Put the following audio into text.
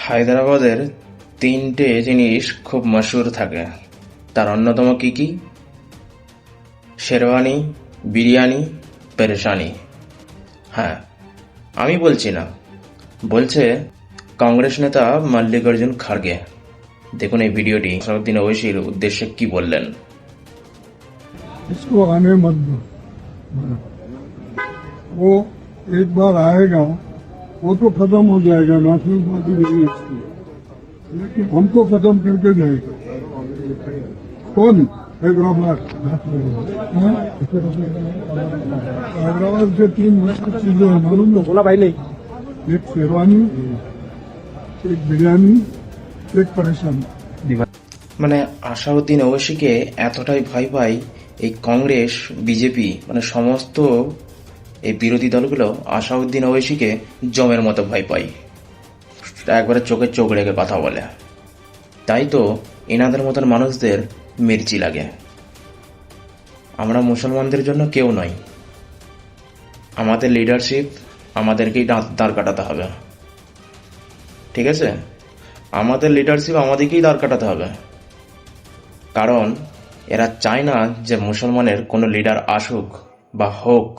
হায়দ্রাবাদের তিনটে জিনিস খুব মশহুর থাকে, তার অন্যতম কি কি? শেরওয়ানি, বিরিয়ানি, পেরেশানি। হ্যাঁ, আমি বলছি না, বলছে কংগ্রেস নেতা মল্লিকার্জুন খাড়গে। দেখুন এই ভিডিওটি আসাদুদ্দিন ওওয়াইসির উদ্দেশ্যে কি বললেন। इसको आने मत दो। वो एक बार आएगा, वो तो खत्म हो जाएगा, नेशनल पार्टी नहीं है इसकी, लेकिन हमको खत्म करके जाएगा। कौन? हैदराबाद। हाँ? हैदराबाद से तीन मुश्किल चीजें हैं, मालूम है? बोला भाई नहीं। एक शेरवानी, एक बिरयानी, एक परेशानी। মানে আসাদুদ্দিন ওওয়াইসিকে এতটাই ভয় পায় এই কংগ্রেস, বিজেপি, মানে সমস্ত এই বিরোধী দলগুলো আসাদুদ্দিন ওওয়াইসিকে জমের মতো ভয় পায়। একবারে চোখে চোখ রেখে কথা বলে। তাই তো এনাদের মতন মানুষদের মির্চি লাগে। আমরা মুসলমানদের জন্য কেউ নই, আমাদের লিডারশিপ আমাদেরকেই দাঁড় কাটাতে হবে। ঠিক আছে, আমাদের লিডারশিপ আমাদেরকেই দাঁড় কাটাতে হবে, কারণ এরা চায় না যে মুসলমানের কোনো লিডার আসুক বা হোক।